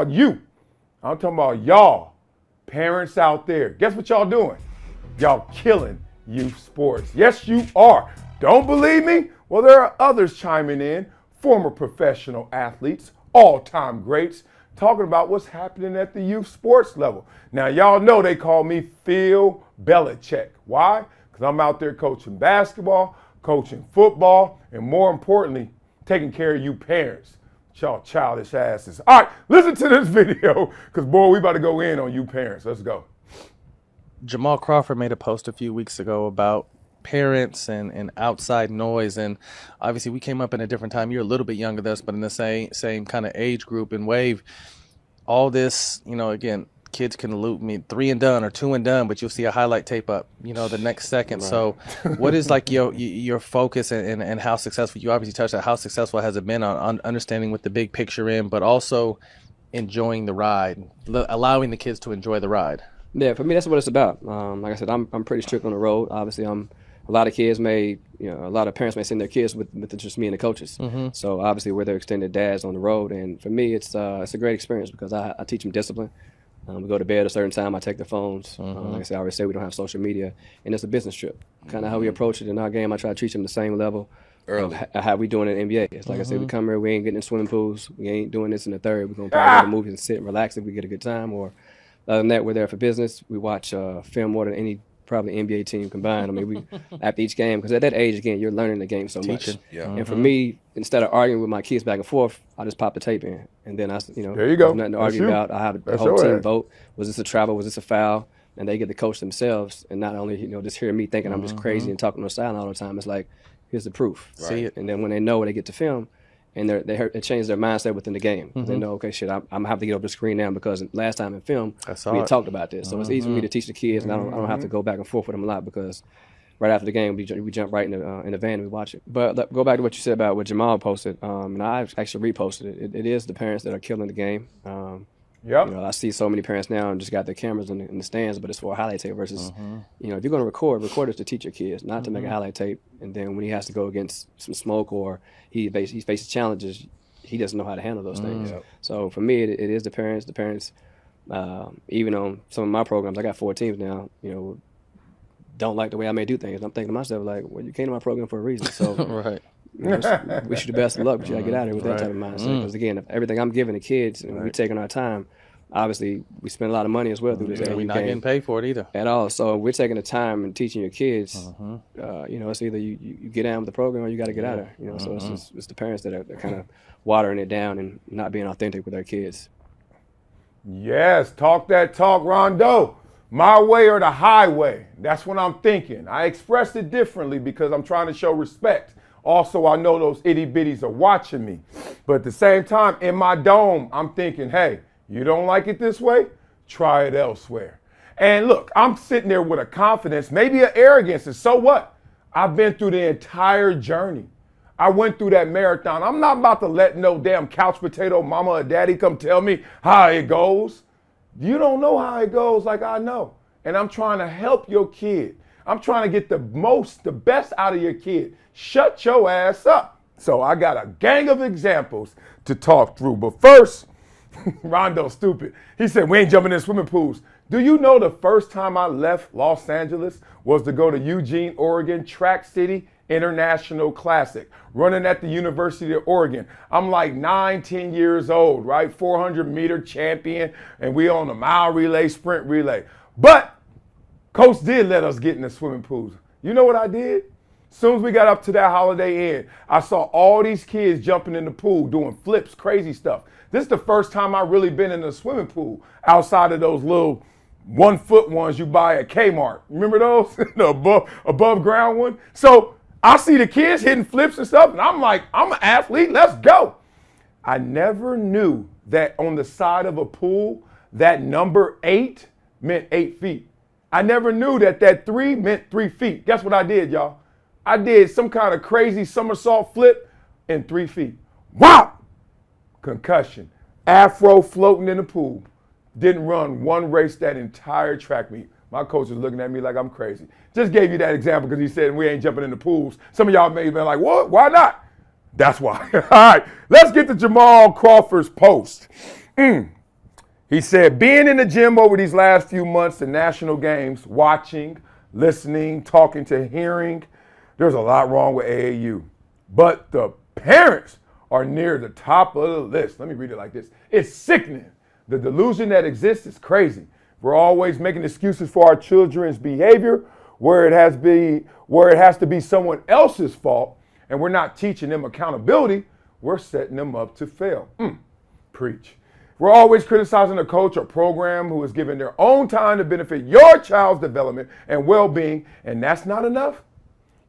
You. I'm talking about y'all, parents out there. Guess what y'all doing? Y'all killing youth sports. Yes, you are. Don't believe me? Well, there are others chiming in, former professional athletes, all-time greats, talking about what's happening at the youth sports level. Now, y'all know they call me Phil Belichick. Why? Because I'm out there coaching basketball, coaching football, and more importantly, taking care of you parents. Y'all childish asses. All right, listen to this video, because, boy, we about to go in on you parents. Let's go. Jamal Crawford made a post a few weeks ago about parents and outside noise, and obviously we came up in a different time. You're a little bit younger than us, but in the same kind of age group and wave. All this, again, kids can loop me 3 and done or 2 and done, but you'll see a highlight tape up, the next second. Right. So what is like your focus and how successful, you obviously touched on how successful has it been on understanding what the big picture in, but also enjoying the ride, allowing the kids to enjoy the ride? Yeah, for me, that's what it's about. Like I said, I'm pretty strict on the road. Obviously, a lot of kids may, a lot of parents may send their kids with just me and the coaches. Mm-hmm. So obviously, we're their extended dads on the road, and for me, it's a great experience because I teach them discipline. We go to bed at a certain time. I take their phones. Mm-hmm. Like I said, I always say we don't have social media, and it's a business trip. Kind of how we approach it in our game. I try to teach them the same level of how we doing in the NBA. It's like I said, we come here, we ain't getting in swimming pools. We ain't doing this in the third. We're gonna probably go to movies and sit and relax if we get a good time, or other than that, we're there for business. We watch film more than any probably NBA team combined. I mean, we after each game, because at that age, again, you're learning the game so much. Yeah. Mm-hmm. And for me, instead of arguing with my kids back and forth, I just pop the tape in, and then there you go. There's nothing to argue about. I have the whole team vote. Was this a travel? Was this a foul? And they get to coach themselves, and not only just hearing me thinking I'm just crazy and talking on the sideline all the time. It's like, here's the proof. Right. See it, and then when they know, they get to film. And they change their mindset within the game. Mm-hmm. They know, okay, shit, I'm gonna have to get over the screen now because last time in film we had talked about this. So it's easy for me to teach the kids, and I don't have to go back and forth with them a lot because right after the game we jump right in the van and we watch it. But go back to what you said about what Jamal posted, and I actually reposted it. It is the parents that are killing the game. Yep. I see so many parents now and just got their cameras in the stands, but it's for a highlight tape versus, if you're going to record it to teach your kids, not to make a highlight tape. And then when he has to go against some smoke or he faces challenges, he doesn't know how to handle those things. Yep. So for me, it is the parents. The parents, even on some of my programs, I got 4 teams now, don't like the way I may do things. I'm thinking to myself, like, well, you came to my program for a reason. So right. Wish you the best of luck, but you got to get out of here with that type of mindset. Because again, if everything I'm giving the kids and we're taking our time, obviously we spend a lot of money as well through this. We're not getting paid for it either at all. So we're taking the time and teaching your kids. It's either you get down with the program or you got to get out of there. So it's the parents that are kind of watering it down and not being authentic with their kids. Yes, talk that talk, Rondo. My way or the highway. That's what I'm thinking. I expressed it differently because I'm trying to show respect. Also, I know those itty bitties are watching me. But at the same time, in my dome, I'm thinking, hey, you don't like it this way? Try it elsewhere. And look, I'm sitting there with a confidence, maybe an arrogance, and so what? I've been through the entire journey. I went through that marathon. I'm not about to let no damn couch potato mama or daddy come tell me how it goes. You don't know how it goes like I know. And I'm trying to help your kid. I'm trying to get the best out of your kid. Shut your ass up. So I got a gang of examples to talk through. But first, Rondo's stupid. He said, we ain't jumping in swimming pools. Do you know the first time I left Los Angeles was to go to Eugene, Oregon, Track City International Classic, running at the University of Oregon. I'm like 9-10 years old, right? 400-meter champion, and we on a mile relay, sprint relay. But Coach did let us get in the swimming pools. You know what I did? As soon as we got up to that Holiday Inn, I saw all these kids jumping in the pool, doing flips, crazy stuff. This is the first time I really been in a swimming pool outside of those little 1-foot ones you buy at Kmart. Remember those? The above ground one? So I see the kids hitting flips and stuff, and I'm like, I'm an athlete, let's go. I never knew that on the side of a pool, that number 8 meant 8 feet. I never knew that 3 meant 3 feet. Guess what I did, y'all? I did some kind of crazy somersault flip in 3 feet. Wow! Concussion. Afro floating in the pool. Didn't run one race that entire track meet. My coach was looking at me like I'm crazy. Just gave you that example because he said we ain't jumping in the pools. Some of y'all may have been like, what? Why not? That's why. All right, let's get to Jamal Crawford's post. He said, being in the gym over these last few months, the national games, watching, listening, talking to hearing, there's a lot wrong with AAU. But the parents are near the top of the list. Let me read it like this. It's sickening. The delusion that exists is crazy. We're always making excuses for our children's behavior where it has to be someone else's fault, and we're not teaching them accountability. We're setting them up to fail. Preach. We're always criticizing a coach or program who is giving their own time to benefit your child's development and well-being, and that's not enough.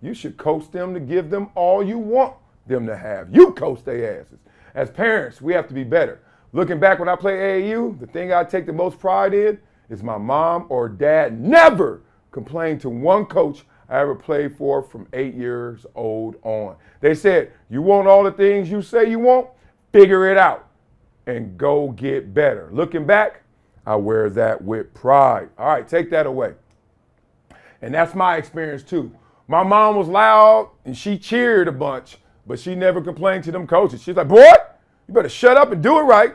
You should coach them to give them all you want them to have. You coach their asses. As parents, we have to be better. Looking back when I played AAU, the thing I take the most pride in is my mom or dad never complained to one coach I ever played for from 8 years old on. They said, you want all the things you say you want? Figure it out and go get better. Looking back, I wear that with pride. All right, take that away. And that's my experience too. My mom was loud and she cheered a bunch, but she never complained to them coaches. She's like, boy, you better shut up and do it right.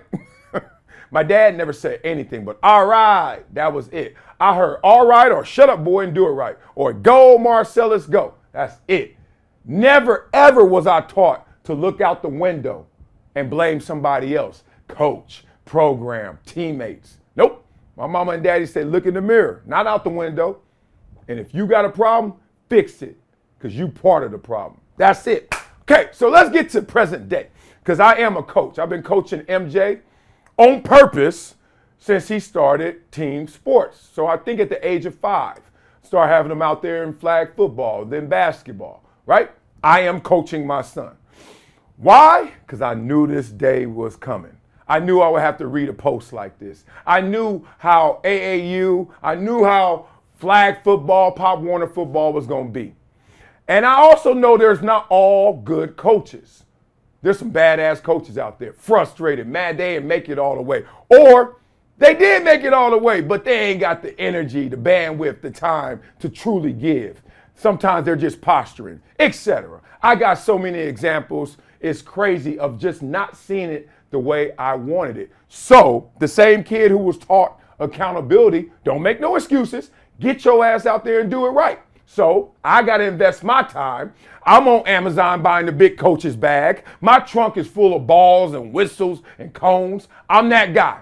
My dad never said anything but all right, that was it. I heard all right or shut up, boy, and do it right. Or go, Marcellus, go. That's it. Never, ever was I taught to look out the window and blame somebody else. Coach, program, teammates. Nope. My mama and daddy said, look in the mirror, not out the window. And if you got a problem, fix it, because you part of the problem. That's it. Okay, so let's get to present day, because I am a coach. I've been coaching MJ on purpose since he started team sports. So I think at the age of 5, start having him out there in flag football, then basketball, right? I am coaching my son. Why? Because I knew this day was coming. I knew I would have to read a post like this. I knew how AAU, I knew how flag football, Pop Warner football was going to be. And I also know there's not all good coaches. There's some badass coaches out there, frustrated, mad they didn't make it all the way. Or they did make it all the way, but they ain't got the energy, the bandwidth, the time to truly give. Sometimes they're just posturing, etc. I got so many examples. It's crazy of just not seeing it the way I wanted it. So the same kid who was taught accountability, don't make no excuses, get your ass out there and do it right. So I got to invest my time. I'm on Amazon buying the big coach's bag. My trunk is full of balls and whistles and cones. I'm that guy.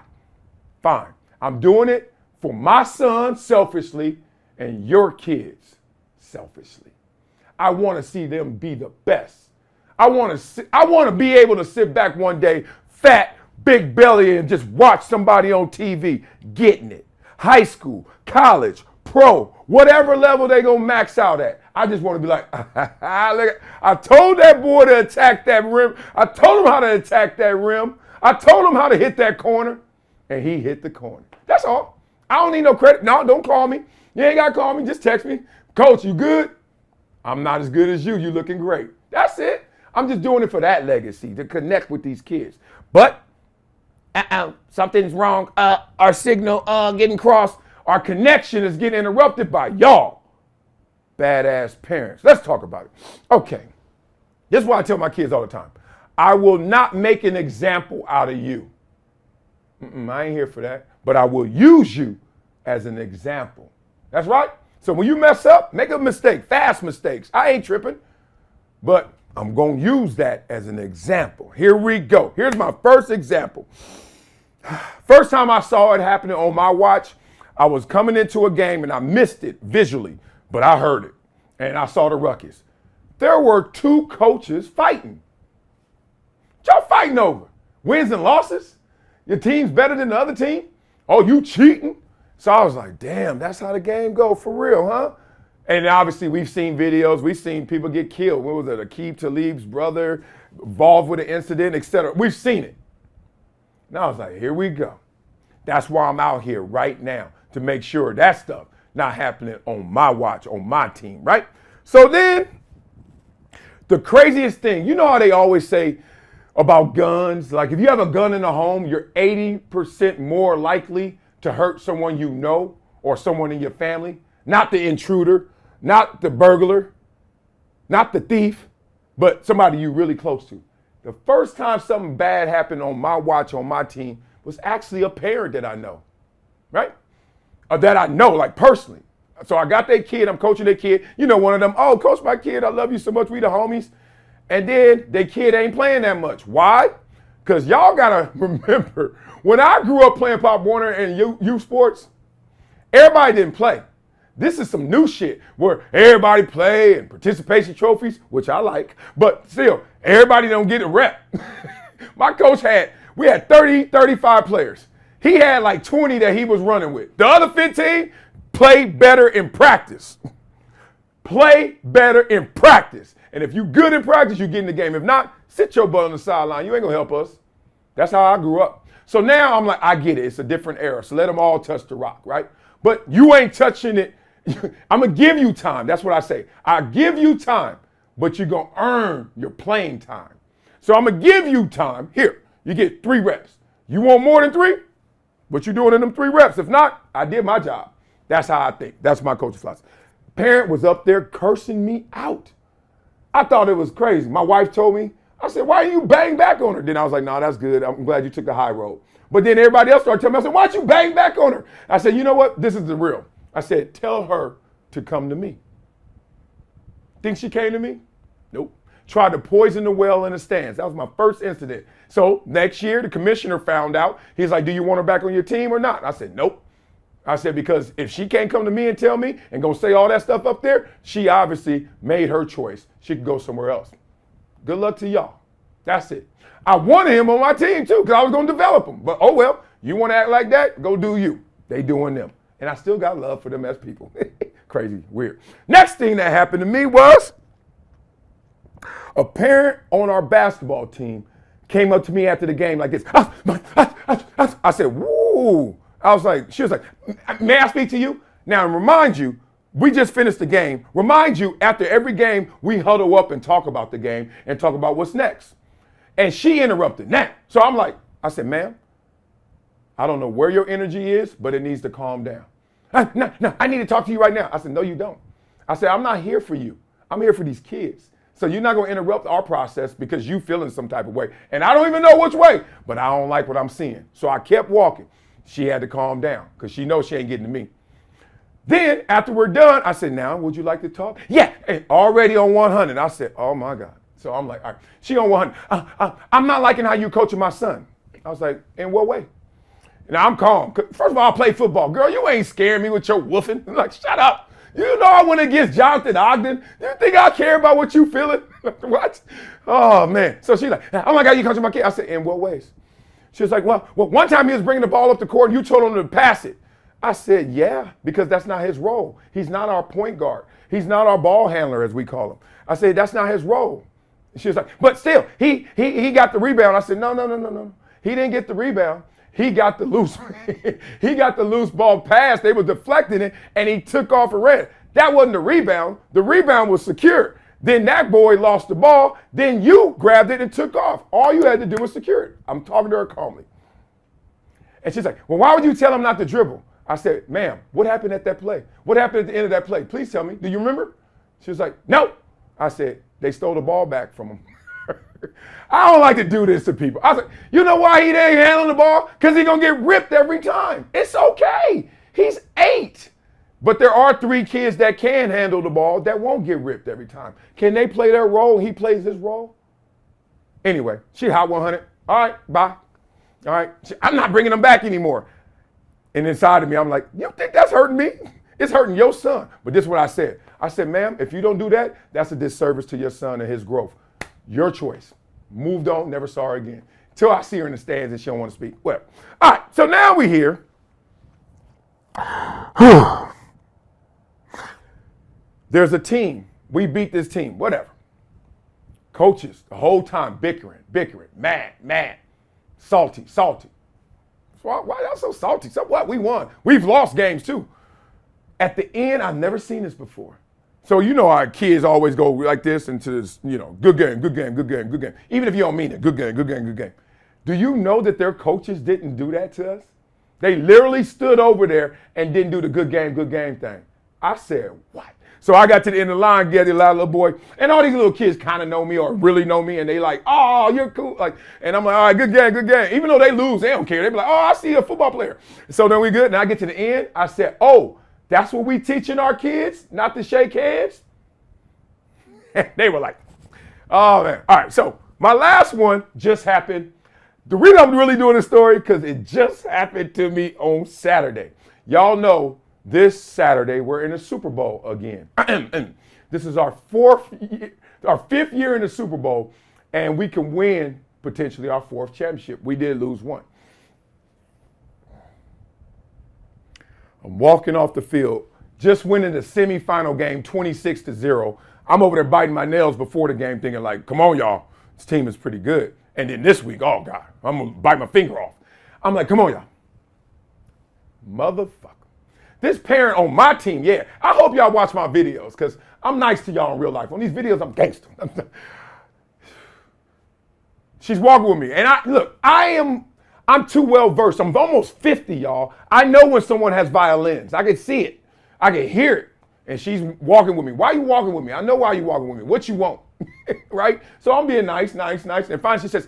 Fine. I'm doing it for my son selfishly and your kids selfishly. I want to see them be the best. I want to be able to sit back one day, fat, big belly, and just watch somebody on TV getting it. High school, college, pro, whatever level they gonna max out at. I just want to be like, I told that boy to attack that rim. I told him how to attack that rim. I told him how to hit that corner, and he hit the corner. That's all. I don't need no credit. No, don't call me. You ain't gotta call me. Just text me. Coach, you good? I'm not as good as you. You looking great. That's it. I'm just doing it for that legacy, to connect with these kids. But something's wrong. Our signal getting crossed. Our connection is getting interrupted by y'all, badass parents. Let's talk about it. Okay. This is why I tell my kids all the time. I will not make an example out of you. I ain't here for that. But I will use you as an example. That's right. So when you mess up, make a mistake, fast mistakes. I ain't tripping. But I'm going to use that as an example. Here we go. Here's my first example. First time I saw it happening on my watch, I was coming into a game and I missed it visually, but I heard it and I saw the ruckus. There were 2 coaches fighting. What y'all fighting over? Wins and losses? Your team's better than the other team? Oh, you cheating? So I was like, damn, that's how the game go for real, huh? And obviously we've seen videos, we've seen people get killed. What was it, Aqib Talib's brother involved with an incident, etc. We've seen it. And I was like, here we go. That's why I'm out here right now, to make sure that stuff not happening on my watch, on my team, right? So then, the craziest thing, you know how they always say about guns? Like if you have a gun in the home, you're 80% more likely to hurt someone you know or someone in your family. Not the intruder, not the burglar, not the thief, but somebody you really close to. The first time something bad happened on my watch, on my team, was actually a parent that I know, right? Or that I know, like personally. So I got that kid, I'm coaching that kid. You know, one of them, oh, coach my kid, I love you so much, we the homies. And then that kid ain't playing that much. Why? Because y'all gotta remember, when I grew up playing Pop Warner and youth sports, everybody didn't play. This is some new shit where everybody play and participation trophies, which I like, but still, everybody don't get a rep. My coach we had 30, 35 players. He had like 20 that he was running with. The other 15 played better in practice. Play better in practice. And if you good in practice, you get in the game. If not, sit your butt on the sideline. You ain't gonna help us. That's how I grew up. So now I'm like, I get it. It's a different era. So let them all touch the rock, right? But you ain't touching it. I'm gonna give you time. That's what I say. I give you time, but you're gonna earn your playing time. So I'm gonna give you time. Here, you get 3 reps. You want more than 3? What you doing in them 3 reps? If not, I did my job. That's how I think. That's my coaching philosophy. Parent was up there cursing me out. I thought it was crazy. My wife told me, I said, why you bang back on her? Then I was like, no, that's good. I'm glad you took the high road. But then everybody else started telling me, I said, why'd you bang back on her? I said, you know what? This is the real. I said, tell her to come to me. Think she came to me? Nope. Tried to poison the well in the stands. That was my first incident. So next year, the commissioner found out. He's like, do you want her back on your team or not? I said, nope. I said, because if she can't come to me and tell me and go say all that stuff up there, she obviously made her choice. She could go somewhere else. Good luck to y'all. That's it. I wanted him on my team too because I was going to develop him. But oh well, you want to act like that? Go do you. They doing them. And I still got love for them as people. Crazy, weird. Next thing that happened to me was a parent on our basketball team came up to me after the game like this. I said, woo. I was like, she was like, may I speak to you? Now, remind you, we just finished the game. Remind you, after every game, we huddle up and talk about the game and talk about what's next. And she interrupted. Now, so I'm like, I said, ma'am, I don't know where your energy is, but it needs to calm down. No, I need to talk to you right now. I said, no, you don't. I said, I'm not here for you. I'm here for these kids. So you're not going to interrupt our process because you feeling some type of way. And I don't even know which way, but I don't like what I'm seeing. So I kept walking. She had to calm down because she knows she ain't getting to me. Then after we're done, I said, now, would you like to talk? Yeah, already on 100. I said, oh my God. So I'm like, all right, she on 100. I'm not liking how you coaching my son. I was like, in what way? Now I'm calm. First of all, I play football. Girl, you ain't scaring me with your woofing. I'm like, shut up. You know I went against Jonathan Ogden. You think I care about what you feeling? What? Oh, man. So she's like, oh my God, you coaching my kid? I said, in what ways? She was like, well, one time he was bringing the ball up the court and you told him to pass it. I said, yeah, because that's not his role. He's not our point guard. He's not our ball handler, as we call him. I said, that's not his role. She was like, but still, he got the rebound. I said, no. He didn't get the rebound. He got the loose. He got the loose ball pass. They were deflecting it, and he took off and ran. That wasn't the rebound. The rebound was secure. Then that boy lost the ball. Then you grabbed it and took off. All you had to do was secure it. I'm talking to her calmly. And she's like, well, why would you tell him not to dribble? I said, ma'am, what happened at that play? What happened at the end of that play? Please tell me. Do you remember? She was like, no. I said, they stole the ball back from him. I don't like to do this to people. I was like, you know why he ain't handling the ball? Because he's going to get ripped every time. It's okay. He's 8. But there are 3 kids that can handle the ball that won't get ripped every time. Can they play their role? He plays his role. Anyway, she hot 100. All right, bye. All right, I'm not bringing them back anymore. And inside of me, I'm like, you think that's hurting me? It's hurting your son. But this is what I said. I said, ma'am, if you don't do that, that's a disservice to your son and his growth. Your choice. Moved on, never saw her again. Till I see her in the stands and she don't want to speak. Well, all right, so now we're here. There's a team. We beat this team, whatever. Coaches, the whole time bickering, mad, salty. Why y'all so salty? So what? We won. We've lost games too. At the end, I've never seen this before. So you know our kids always go like this into this, good game. Even if you don't mean it, good game. Do you know that their coaches didn't do that to us? They literally stood over there and didn't do the good game thing. I said, what? So I got to the end of the line, get a little boy, and all these little kids kind of know me or really know me, and they like, oh, you're cool. Like, and I'm like, all right, good game, good game. Even though they lose, they don't care. They be like, oh, I see a football player. So then we good, and I get to the end. I said, oh, that's what we teaching our kids, not to shake hands? They were like, oh, man. All right, so my last one just happened. The reason I'm really doing this story, because it just happened to me on Saturday. Y'all know this Saturday we're in the Super Bowl again. This is our fifth year in the Super Bowl, and we can win potentially our fourth championship. We did lose one. I'm walking off the field, just winning the semifinal game 26-0. I'm over there biting my nails before the game thinking like, come on, y'all, this team is pretty good. And then this week, oh, God, I'm going to bite my finger off. I'm like, come on, y'all. Motherfucker. This parent on my team, yeah, I hope y'all watch my videos because I'm nice to y'all in real life. On these videos, I'm gangster. She's walking with me. And I'm too well versed. I'm almost 50, y'all. I know when someone has violins. I can see it. I can hear it. And she's walking with me. Why are you walking with me? I know why you walking with me. What you want? Right? So I'm being nice. And finally she says,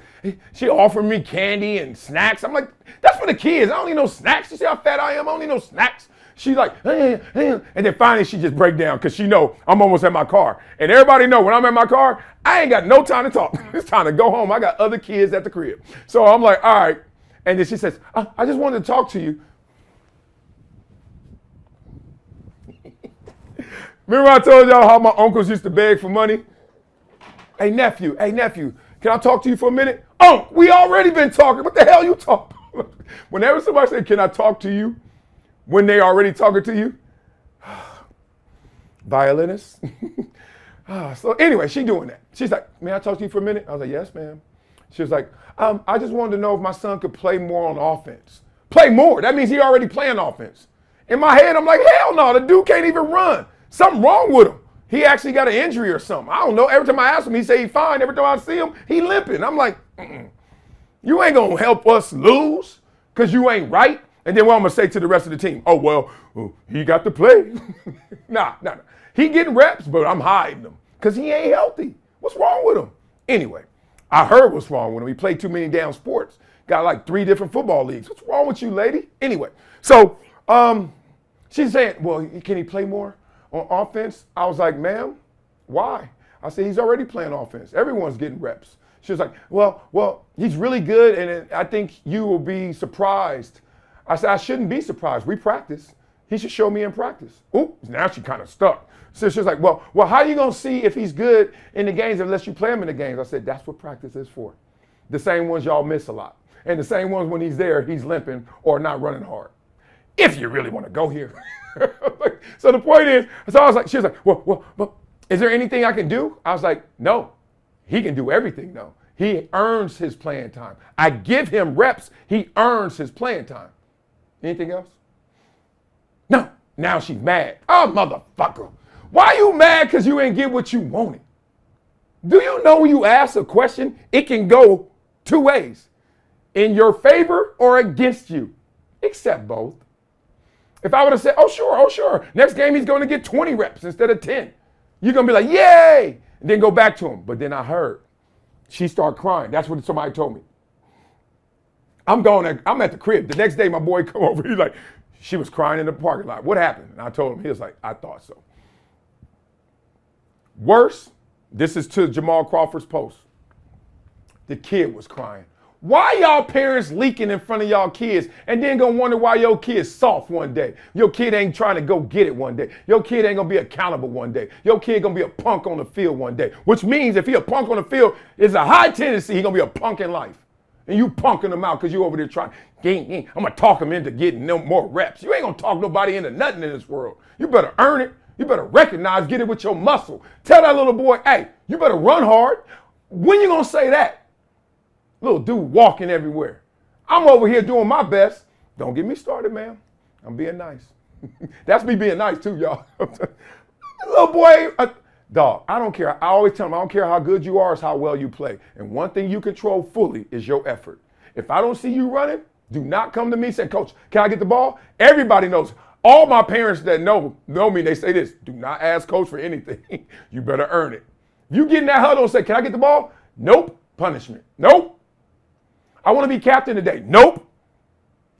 she offered me candy and snacks. I'm like, that's for the kids. I don't need no snacks. You see how fat I am? I don't need no snacks. She's like, and then finally she just break down because she know I'm almost at my car. And everybody know when I'm at my car, I ain't got no time to talk. It's time to go home. I got other kids at the crib. So I'm like, all right. And then she says, I just wanted to talk to you. Remember I told y'all how my uncles used to beg for money? Hey, nephew, can I talk to you for a minute? Oh, we already been talking. What the hell you talking? Whenever somebody say, can I talk to you? When they already talking to you? Violinist. So anyway, she doing that. She's like, may I talk to you for a minute? I was like, yes, ma'am. She was like, I just wanted to know if my son could play more on offense. Play more? That means he already playing offense. In my head, I'm like, hell no, the dude can't even run. Something wrong with him. He actually got an injury or something. I don't know. Every time I ask him, he say he's fine. Every time I see him, he limping. I'm like, you ain't going to help us lose because you ain't right. And then what I'm going to say to the rest of the team? Oh, well, he got to play. Nah. He getting reps, but I'm hiding him because he ain't healthy. What's wrong with him? Anyway, I heard what's wrong with him. He played too many damn sports. Got like 3 different football leagues. What's wrong with you, lady? Anyway, so she's saying, well, can he play more on offense? I was like, ma'am, why? I said, he's already playing offense. Everyone's getting reps. She was like, well, he's really good, and I think you will be surprised. I said, I shouldn't be surprised. We practice. He should show me in practice. Ooh, now she kind of stuck. So she's like, well, how are you going to see if he's good in the games unless you play him in the games? I said, that's what practice is for. The same ones y'all miss a lot. And the same ones when he's there, he's limping or not running hard. If you really want to go here. So the point is, so I was like, she was like, well, is there anything I can do? I was like, no, he can do everything though. He earns his playing time. I give him reps. He earns his playing time. Anything else? No. Now she's mad. Oh, motherfucker. Why you mad because you ain't get what you wanted? Do you know when you ask a question, it can go 2 ways. In your favor or against you. Accept both. If I would have said, oh, sure. Next game he's going to get 20 reps instead of 10. You're going to be like, yay. And then go back to him. But then I heard she started crying. That's what somebody told me. I'm at the crib. The next day, my boy come over. He's like, she was crying in the parking lot. What happened? And I told him. He was like, I thought so. Worse, this is to Jamal Crawford's post. The kid was crying. Why y'all parents leaking in front of y'all kids and then gonna wonder why your kid's soft one day? Your kid ain't trying to go get it one day. Your kid ain't gonna be accountable one day. Your kid gonna be a punk on the field one day. Which means if he a punk on the field, it's a high tendency he gonna be a punk in life. And you punking him out because you over there trying, I'm gonna talk him into getting no more reps. You ain't gonna talk nobody into nothing in this world. You better earn it. You better recognize, get it with your muscle. Tell that little boy, hey, you better run hard. When you gonna say that? Little dude walking everywhere. I'm over here doing my best. Don't get me started, man. I'm being nice. That's me being nice too, y'all. Little boy, dog, I don't care. I always tell him, I don't care how good you are, it's how well you play. And one thing you control fully is your effort. If I don't see you running, do not come to me and say, Coach, can I get the ball? Everybody knows All my parents that know me, they say this: do not ask coach for anything. You better earn it. If you get in that huddle and say, "Can I get the ball?" Nope. Punishment. Nope. I want to be captain today. Nope.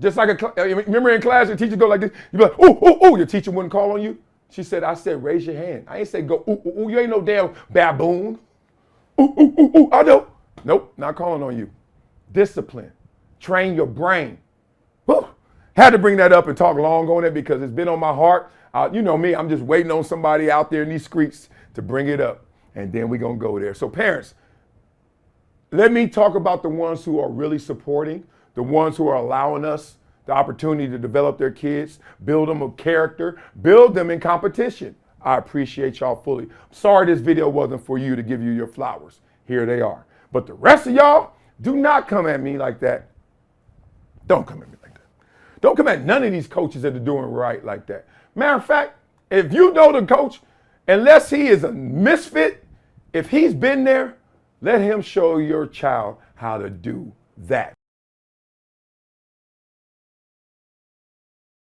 Just like remember in class, your teacher go like this. You be like, "Ooh, ooh, ooh." Your teacher wouldn't call on you. She said, "I said raise your hand." I ain't say go. Ooh, ooh, ooh. You ain't no damn baboon. Ooh, ooh, ooh, ooh. I know. Nope. Not calling on you. Discipline. Train your brain. Whew. Had to bring that up and talk long on it because it's been on my heart. You know me, I'm just waiting on somebody out there in these streets to bring it up. And then we're going to go there. So parents, let me talk about the ones who are really supporting, the ones who are allowing us the opportunity to develop their kids, build them a character, build them in competition. I appreciate y'all fully. Sorry this video wasn't for you to give you your flowers. Here they are. But the rest of y'all, do not come at me like that. Don't come at me like that. Don't come at none of these coaches that are doing right like that. Matter of fact, if you know the coach, unless he is a misfit, if he's been there, let him show your child how to do that.